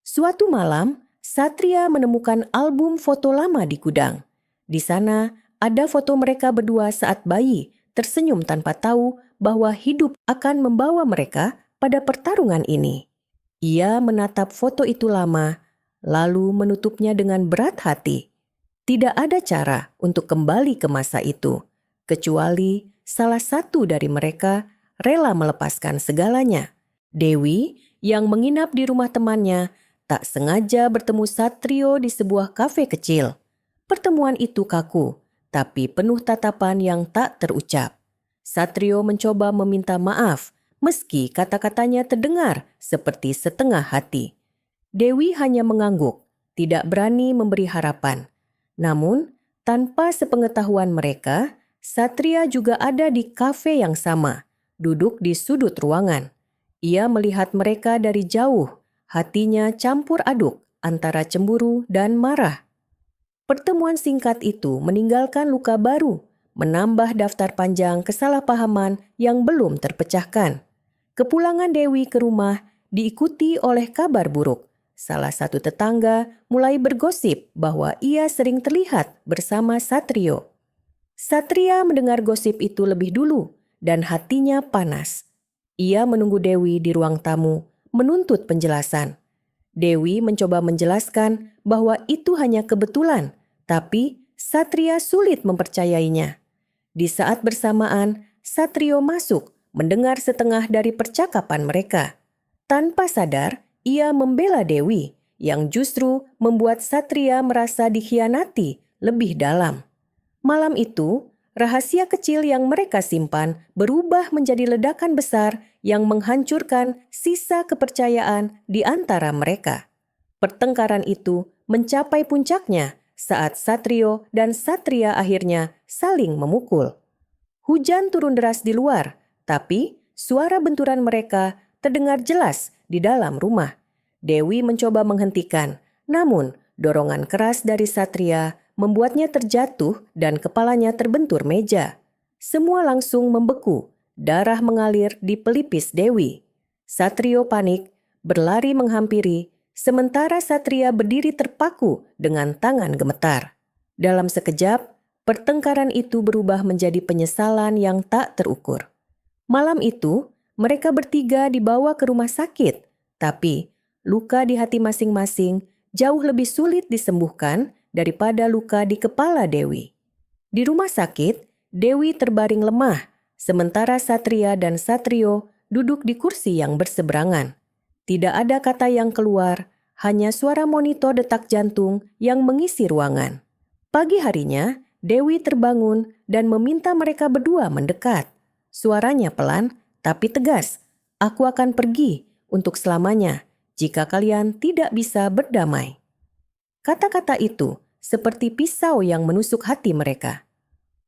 Suatu malam, Satria menemukan album foto lama di gudang. Di sana ada foto mereka berdua saat bayi, tersenyum tanpa tahu bahwa hidup akan membawa mereka pada pertarungan ini. Ia menatap foto itu lama, lalu menutupnya dengan berat hati. Tidak ada cara untuk kembali ke masa itu, kecuali salah satu dari mereka rela melepaskan segalanya. Dewi yang menginap di rumah temannya tak sengaja bertemu Satrio di sebuah kafe kecil. Pertemuan itu kaku, tapi penuh tatapan yang tak terucap. Satrio mencoba meminta maaf, meski kata-katanya terdengar seperti setengah hati. Dewi hanya mengangguk, tidak berani memberi harapan. Namun, tanpa sepengetahuan mereka, Satria juga ada di kafe yang sama, duduk di sudut ruangan. Ia melihat mereka dari jauh, hatinya campur aduk antara cemburu dan marah. Pertemuan singkat itu meninggalkan luka baru, menambah daftar panjang kesalahpahaman yang belum terpecahkan. Kepulangan Dewi ke rumah diikuti oleh kabar buruk. Salah satu tetangga mulai bergosip bahwa ia sering terlihat bersama Satrio. Satria mendengar gosip itu lebih dulu dan hatinya panas. Ia menunggu Dewi di ruang tamu, menuntut penjelasan. Dewi mencoba menjelaskan bahwa itu hanya kebetulan, tapi Satria sulit mempercayainya. Di saat bersamaan, Satrio masuk, mendengar setengah dari percakapan mereka. Tanpa sadar, ia membela Dewi, yang justru membuat Satria merasa dikhianati lebih dalam. Malam itu, rahasia kecil yang mereka simpan berubah menjadi ledakan besar yang menghancurkan sisa kepercayaan di antara mereka. Pertengkaran itu mencapai puncaknya saat Satrio dan Satria akhirnya saling memukul. Hujan turun deras di luar, tapi suara benturan mereka terdengar jelas di dalam rumah. Dewi mencoba menghentikan, namun dorongan keras dari Satria membuatnya terjatuh dan kepalanya terbentur meja. Semua langsung membeku, darah mengalir di pelipis Dewi. Satrio panik, berlari menghampiri, sementara Satria berdiri terpaku dengan tangan gemetar. Dalam sekejap, pertengkaran itu berubah menjadi penyesalan yang tak terukur. Malam itu, mereka bertiga dibawa ke rumah sakit, tapi luka di hati masing-masing jauh lebih sulit disembuhkan daripada luka di kepala Dewi. Di rumah sakit, Dewi terbaring lemah, sementara Satria dan Satrio duduk di kursi yang berseberangan. Tidak ada kata yang keluar, hanya suara monitor detak jantung yang mengisi ruangan. Pagi harinya, Dewi terbangun dan meminta mereka berdua mendekat. Suaranya pelan, tapi tegas. "Aku akan pergi untuk selamanya jika kalian tidak bisa berdamai." Kata-kata itu seperti pisau yang menusuk hati mereka.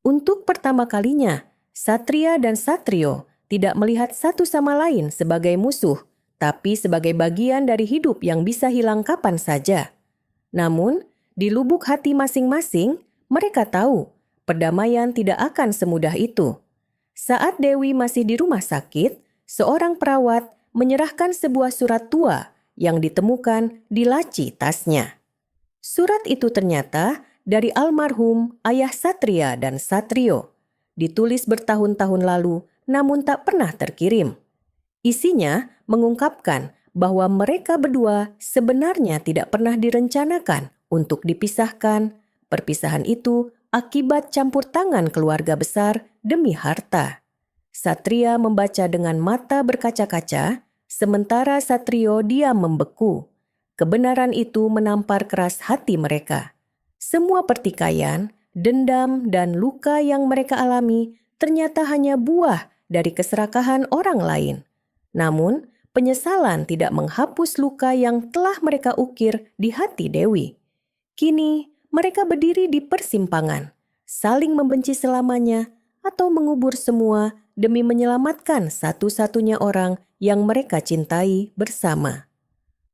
Untuk pertama kalinya, Satria dan Satrio tidak melihat satu sama lain sebagai musuh, tapi sebagai bagian dari hidup yang bisa hilang kapan saja. Namun, di lubuk hati masing-masing, mereka tahu perdamaian tidak akan semudah itu. Saat Dewi masih di rumah sakit, seorang perawat menyerahkan sebuah surat tua yang ditemukan di laci tasnya. Surat itu ternyata dari almarhum ayah Satria dan Satrio. Ditulis bertahun-tahun lalu, namun tak pernah terkirim. Isinya mengungkapkan bahwa mereka berdua sebenarnya tidak pernah direncanakan untuk dipisahkan. Perpisahan itu akibat campur tangan keluarga besar demi harta. Satria membaca dengan mata berkaca-kaca, sementara Satrio diam membeku. Kebenaran itu menampar keras hati mereka. Semua pertikaian, dendam, dan luka yang mereka alami ternyata hanya buah dari keserakahan orang lain. Namun, penyesalan tidak menghapus luka yang telah mereka ukir di hati Dewi. Kini, mereka berdiri di persimpangan, saling membenci selamanya atau mengubur semua demi menyelamatkan satu-satunya orang yang mereka cintai bersama.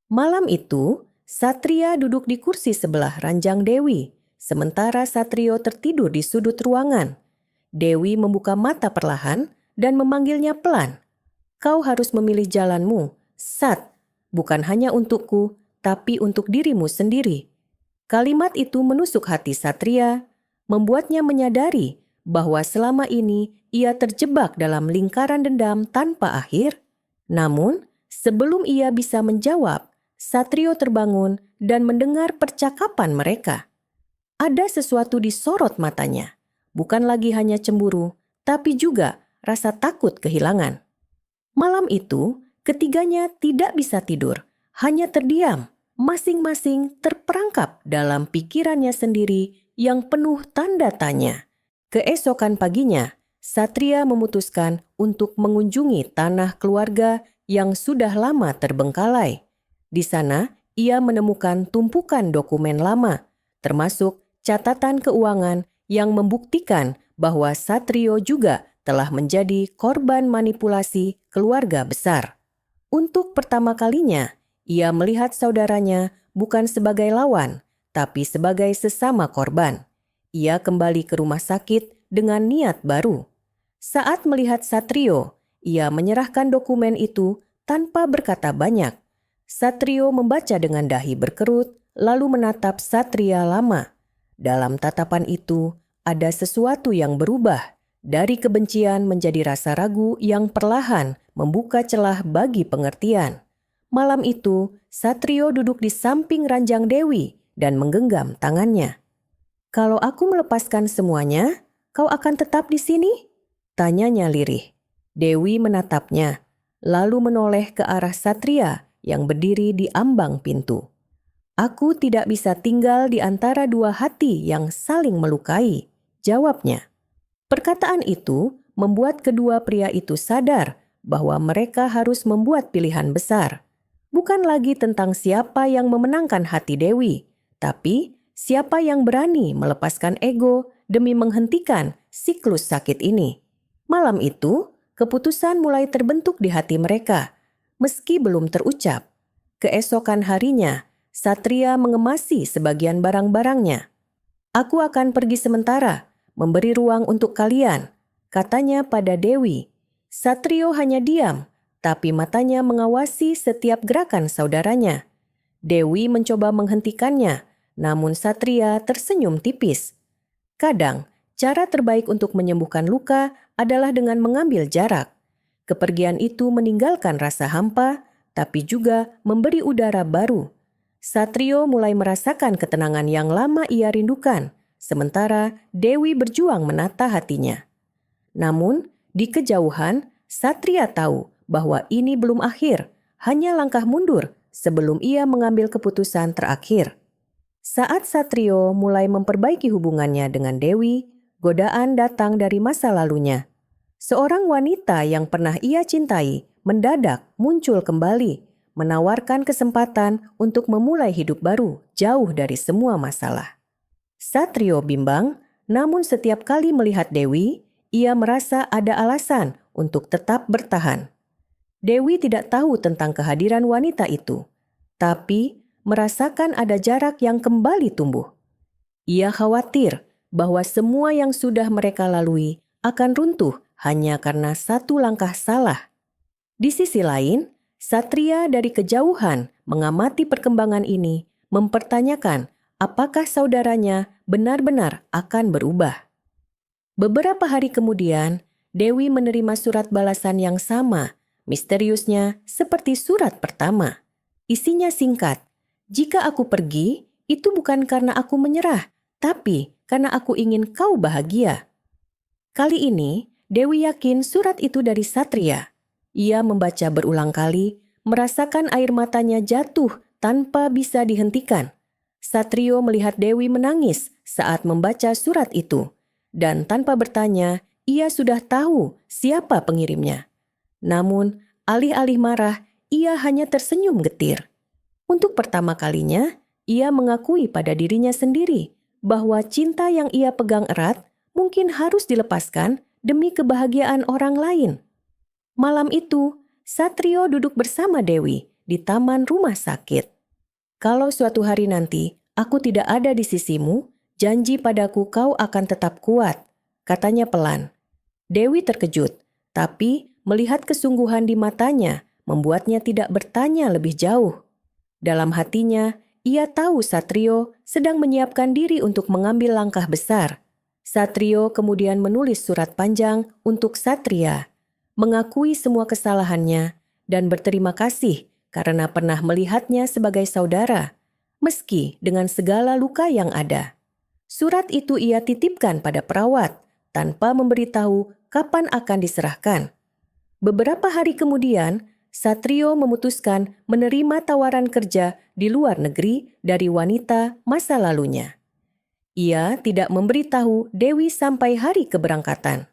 Malam itu, Satria duduk di kursi sebelah ranjang Dewi, sementara Satrio tertidur di sudut ruangan. Dewi membuka mata perlahan dan memanggilnya pelan. "Kau harus memilih jalanmu, Sat, bukan hanya untukku, tapi untuk dirimu sendiri." Kalimat itu menusuk hati Satria, membuatnya menyadari bahwa selama ini ia terjebak dalam lingkaran dendam tanpa akhir? Namun, sebelum ia bisa menjawab, Satrio terbangun dan mendengar percakapan mereka. Ada sesuatu disorot matanya, bukan lagi hanya cemburu, tapi juga rasa takut kehilangan. Malam itu, ketiganya tidak bisa tidur, hanya terdiam, masing-masing terperangkap dalam pikirannya sendiri yang penuh tanda tanya. Keesokan paginya, Satria memutuskan untuk mengunjungi tanah keluarga yang sudah lama terbengkalai. Di sana, ia menemukan tumpukan dokumen lama, termasuk catatan keuangan yang membuktikan bahwa Satrio juga telah menjadi korban manipulasi keluarga besar. Untuk pertama kalinya, ia melihat saudaranya bukan sebagai lawan, tapi sebagai sesama korban. Ia kembali ke rumah sakit dengan niat baru. Saat melihat Satrio, ia menyerahkan dokumen itu tanpa berkata banyak. Satrio membaca dengan dahi berkerut, lalu menatap Satria lama. Dalam tatapan itu, ada sesuatu yang berubah. Dari kebencian menjadi rasa ragu yang perlahan membuka celah bagi pengertian. Malam itu, Satrio duduk di samping ranjang Dewi dan menggenggam tangannya. "Kalau aku melepaskan semuanya, kau akan tetap di sini?" tanyanya lirih. Dewi menatapnya, lalu menoleh ke arah Satria yang berdiri di ambang pintu. "Aku tidak bisa tinggal di antara dua hati yang saling melukai," jawabnya. Perkataan itu membuat kedua pria itu sadar bahwa mereka harus membuat pilihan besar. Bukan lagi tentang siapa yang memenangkan hati Dewi, tapi siapa yang berani melepaskan ego demi menghentikan siklus sakit ini. Malam itu, keputusan mulai terbentuk di hati mereka, meski belum terucap. Keesokan harinya, Satria mengemasi sebagian barang-barangnya. "Aku akan pergi sementara, memberi ruang untuk kalian," katanya pada Dewi. Satrio hanya diam, tapi matanya mengawasi setiap gerakan saudaranya. Dewi mencoba menghentikannya, namun Satria tersenyum tipis. Kadang, cara terbaik untuk menyembuhkan luka adalah dengan mengambil jarak. Kepergian itu meninggalkan rasa hampa, tapi juga memberi udara baru. Satrio mulai merasakan ketenangan yang lama ia rindukan, sementara Dewi berjuang menata hatinya. Namun, di kejauhan, Satria tahu bahwa ini belum akhir, hanya langkah mundur sebelum ia mengambil keputusan terakhir. Saat Satrio mulai memperbaiki hubungannya dengan Dewi, godaan datang dari masa lalunya. Seorang wanita yang pernah ia cintai mendadak muncul kembali, menawarkan kesempatan untuk memulai hidup baru jauh dari semua masalah. Satrio bimbang, namun setiap kali melihat Dewi, ia merasa ada alasan untuk tetap bertahan. Dewi tidak tahu tentang kehadiran wanita itu, tapi merasakan ada jarak yang kembali tumbuh. Ia khawatir bahwa semua yang sudah mereka lalui akan runtuh hanya karena satu langkah salah. Di sisi lain, Satria dari kejauhan mengamati perkembangan ini, mempertanyakan apakah saudaranya benar-benar akan berubah. Beberapa hari kemudian, Dewi menerima surat balasan yang sama, misteriusnya seperti surat pertama. Isinya singkat, "Jika aku pergi, itu bukan karena aku menyerah, tapi karena aku ingin kau bahagia." Kali ini, Dewi yakin surat itu dari Satria. Ia membaca berulang kali, merasakan air matanya jatuh tanpa bisa dihentikan. Satrio melihat Dewi menangis saat membaca surat itu, dan tanpa bertanya, ia sudah tahu siapa pengirimnya. Namun, alih-alih marah, ia hanya tersenyum getir. Untuk pertama kalinya, ia mengakui pada dirinya sendiri bahwa cinta yang ia pegang erat mungkin harus dilepaskan demi kebahagiaan orang lain. Malam itu, Satrio duduk bersama Dewi di taman rumah sakit. "Kalau suatu hari nanti aku tidak ada di sisimu, janji padaku kau akan tetap kuat," katanya pelan. Dewi terkejut, tapi melihat kesungguhan di matanya membuatnya tidak bertanya lebih jauh. Dalam hatinya, ia tahu Satrio sedang menyiapkan diri untuk mengambil langkah besar. Satrio kemudian menulis surat panjang untuk Satria, mengakui semua kesalahannya dan berterima kasih karena pernah melihatnya sebagai saudara, meski dengan segala luka yang ada. Surat itu ia titipkan pada perawat tanpa memberitahu kapan akan diserahkan. Beberapa hari kemudian, Satrio memutuskan menerima tawaran kerja di luar negeri dari wanita masa lalunya. Ia tidak memberitahu Dewi sampai hari keberangkatan.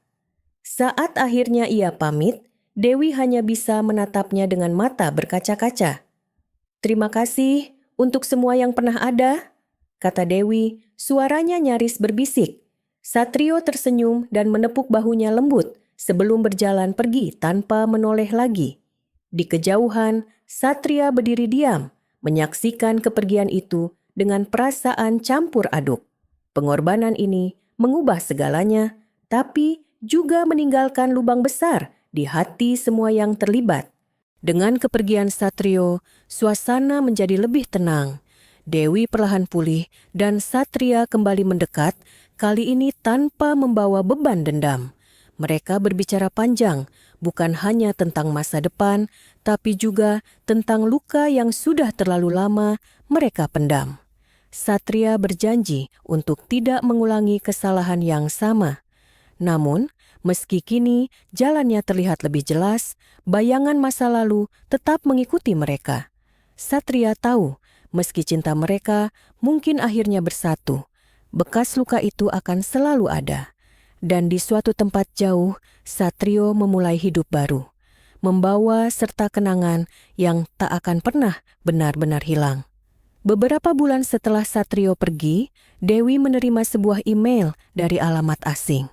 Saat akhirnya ia pamit, Dewi hanya bisa menatapnya dengan mata berkaca-kaca. "Terima kasih untuk semua yang pernah ada," kata Dewi, suaranya nyaris berbisik. Satrio tersenyum dan menepuk bahunya lembut sebelum berjalan pergi tanpa menoleh lagi. Di kejauhan, Satria berdiri diam, menyaksikan kepergian itu dengan perasaan campur aduk. Pengorbanan ini mengubah segalanya, tapi juga meninggalkan lubang besar di hati semua yang terlibat. Dengan kepergian Satrio, suasana menjadi lebih tenang. Dewi perlahan pulih dan Satria kembali mendekat, kali ini tanpa membawa beban dendam. Mereka berbicara panjang, bukan hanya tentang masa depan, tapi juga tentang luka yang sudah terlalu lama mereka pendam. Satria berjanji untuk tidak mengulangi kesalahan yang sama. Namun, meski kini jalannya terlihat lebih jelas, bayangan masa lalu tetap mengikuti mereka. Satria tahu, meski cinta mereka mungkin akhirnya bersatu, bekas luka itu akan selalu ada. Dan di suatu tempat jauh, Satrio memulai hidup baru, membawa serta kenangan yang tak akan pernah benar-benar hilang. Beberapa bulan setelah Satrio pergi, Dewi menerima sebuah email dari alamat asing.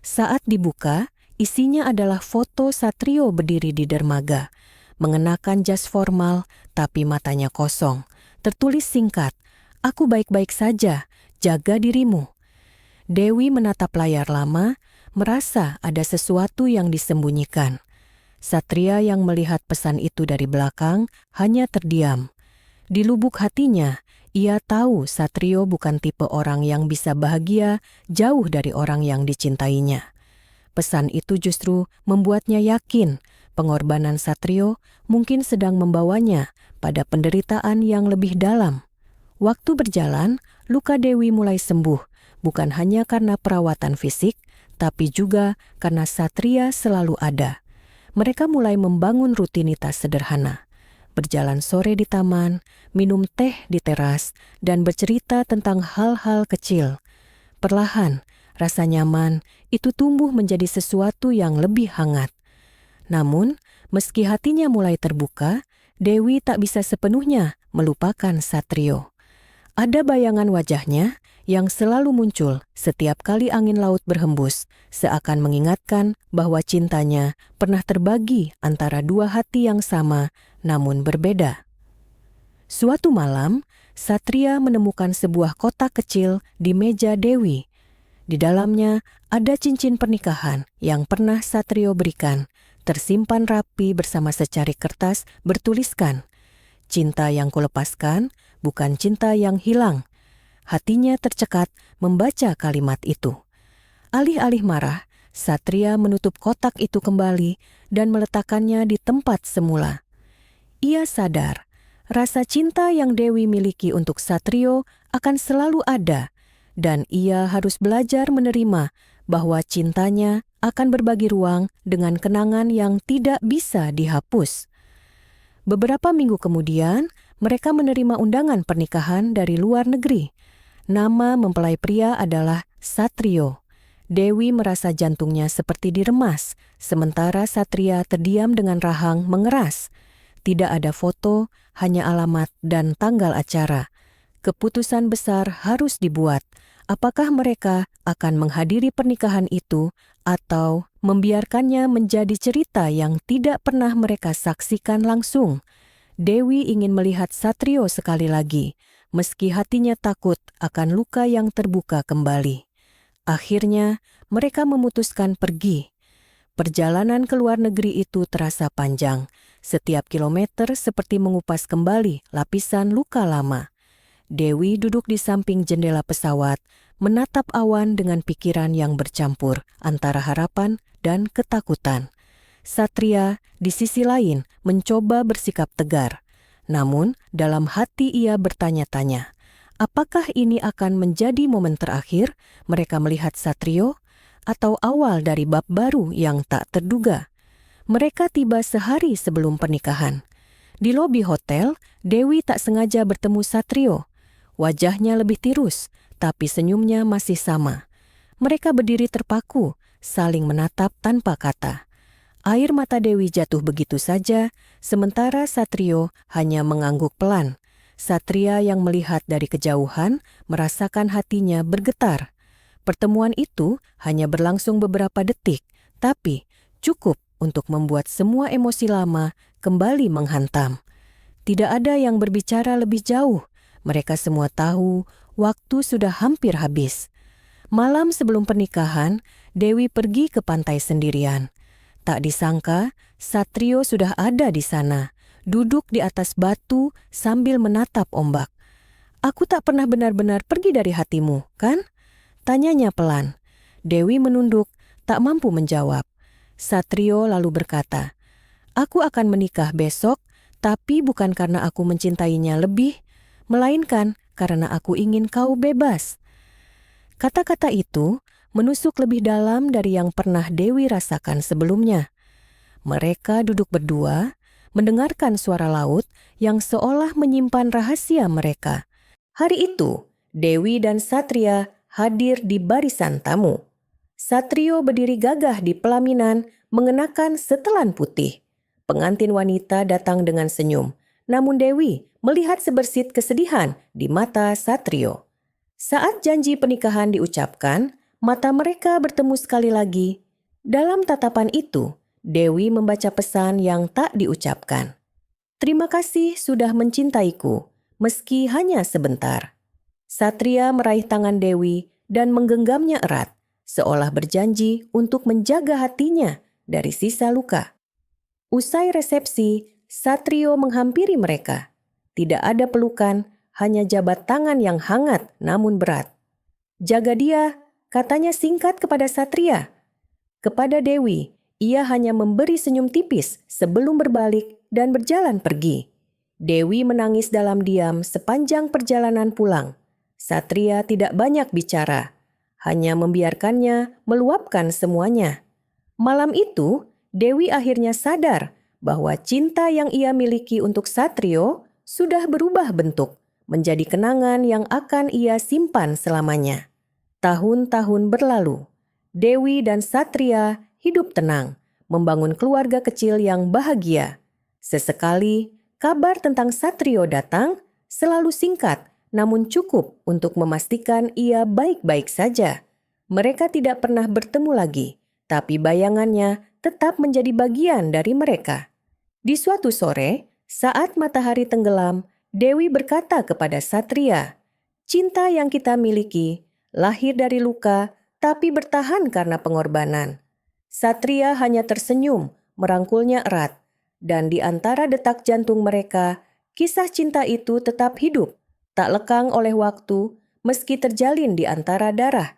Saat dibuka, isinya adalah foto Satrio berdiri di dermaga, mengenakan jas formal tapi matanya kosong. Tertulis singkat, "Aku baik-baik saja, jaga dirimu." Dewi menatap layar lama, merasa ada sesuatu yang disembunyikan. Satria yang melihat pesan itu dari belakang hanya terdiam. Di lubuk hatinya, ia tahu Satrio bukan tipe orang yang bisa bahagia jauh dari orang yang dicintainya. Pesan itu justru membuatnya yakin pengorbanan Satrio mungkin sedang membawanya pada penderitaan yang lebih dalam. Waktu berjalan, luka Dewi mulai sembuh, bukan hanya karena perawatan fisik, tapi juga karena Satria selalu ada. Mereka mulai membangun rutinitas sederhana. Berjalan sore di taman, minum teh di teras, dan bercerita tentang hal-hal kecil. Perlahan, rasa nyaman itu tumbuh menjadi sesuatu yang lebih hangat. Namun, meski hatinya mulai terbuka, Dewi tak bisa sepenuhnya melupakan Satrio. Ada bayangan wajahnya yang selalu muncul setiap kali angin laut berhembus, seakan mengingatkan bahwa cintanya pernah terbagi antara dua hati yang sama namun berbeda. Suatu malam, Satria menemukan sebuah kotak kecil di meja Dewi. Di dalamnya ada cincin pernikahan yang pernah Satrio berikan, tersimpan rapi bersama secari kertas bertuliskan, "Cinta yang kulepaskan, bukan cinta yang hilang." Hatinya tercekat membaca kalimat itu. Alih-alih marah, Satria menutup kotak itu kembali dan meletakkannya di tempat semula. Ia sadar, rasa cinta yang Dewi miliki untuk Satrio akan selalu ada, dan ia harus belajar menerima bahwa cintanya akan berbagi ruang dengan kenangan yang tidak bisa dihapus. Beberapa minggu kemudian, mereka menerima undangan pernikahan dari luar negeri. Nama mempelai pria adalah Satrio. Dewi merasa jantungnya seperti diremas, sementara Satria terdiam dengan rahang mengeras. Tidak ada foto, hanya alamat dan tanggal acara. Keputusan besar harus dibuat. Apakah mereka akan menghadiri pernikahan itu atau membiarkannya menjadi cerita yang tidak pernah mereka saksikan langsung? Dewi ingin melihat Satrio sekali lagi, meski hatinya takut akan luka yang terbuka kembali. Akhirnya, mereka memutuskan pergi. Perjalanan ke luar negeri itu terasa panjang. Setiap kilometer seperti mengupas kembali lapisan luka lama. Dewi duduk di samping jendela pesawat, menatap awan dengan pikiran yang bercampur antara harapan dan ketakutan. Satria di sisi lain mencoba bersikap tegar. Namun dalam hati ia bertanya-tanya, apakah ini akan menjadi momen terakhir mereka melihat Satrio atau awal dari bab baru yang tak terduga? Mereka tiba sehari sebelum pernikahan. Di lobi hotel, Dewi tak sengaja bertemu Satrio. Wajahnya lebih tirus, tapi senyumnya masih sama. Mereka berdiri terpaku, saling menatap tanpa kata. Air mata Dewi jatuh begitu saja, sementara Satrio hanya mengangguk pelan. Satria yang melihat dari kejauhan merasakan hatinya bergetar. Pertemuan itu hanya berlangsung beberapa detik, tapi cukup untuk membuat semua emosi lama kembali menghantam. Tidak ada yang berbicara lebih jauh. Mereka semua tahu waktu sudah hampir habis. Malam sebelum pernikahan, Dewi pergi ke pantai sendirian. Tak disangka, Satrio sudah ada di sana, duduk di atas batu sambil menatap ombak. "Aku tak pernah benar-benar pergi dari hatimu, kan?" tanyanya pelan. Dewi menunduk, tak mampu menjawab. Satrio lalu berkata, "Aku akan menikah besok, tapi bukan karena aku mencintainya lebih, melainkan karena aku ingin kau bebas." Kata-kata itu menusuk lebih dalam dari yang pernah Dewi rasakan sebelumnya. Mereka duduk berdua, mendengarkan suara laut yang seolah menyimpan rahasia mereka. Hari itu, Dewi dan Satria hadir di barisan tamu. Satrio berdiri gagah di pelaminan mengenakan setelan putih. Pengantin wanita datang dengan senyum, namun Dewi melihat sebersit kesedihan di mata Satrio. Saat janji pernikahan diucapkan, mata mereka bertemu sekali lagi. Dalam tatapan itu, Dewi membaca pesan yang tak diucapkan. "Terima kasih sudah mencintaiku, meski hanya sebentar." Satria meraih tangan Dewi dan menggenggamnya erat, seolah berjanji untuk menjaga hatinya dari sisa luka. Usai resepsi, Satrio menghampiri mereka. Tidak ada pelukan, hanya jabat tangan yang hangat namun berat. "Jaga dia," katanya singkat kepada Satria. Kepada Dewi, ia hanya memberi senyum tipis sebelum berbalik dan berjalan pergi. Dewi menangis dalam diam sepanjang perjalanan pulang. Satria tidak banyak bicara, hanya membiarkannya meluapkan semuanya. Malam itu, Dewi akhirnya sadar bahwa cinta yang ia miliki untuk Satrio sudah berubah bentuk, menjadi kenangan yang akan ia simpan selamanya. Tahun-tahun berlalu, Dewi dan Satria hidup tenang, membangun keluarga kecil yang bahagia. Sesekali, kabar tentang Satrio datang, selalu singkat, namun cukup untuk memastikan ia baik-baik saja. Mereka tidak pernah bertemu lagi, tapi bayangannya tetap menjadi bagian dari mereka. Di suatu sore, saat matahari tenggelam, Dewi berkata kepada Satria, "Cinta yang kita miliki lahir dari luka, tapi bertahan karena pengorbanan." Satria hanya tersenyum, merangkulnya erat, dan di antara detak jantung mereka, kisah cinta itu tetap hidup, tak lekang oleh waktu, meski terjalin di antara darah.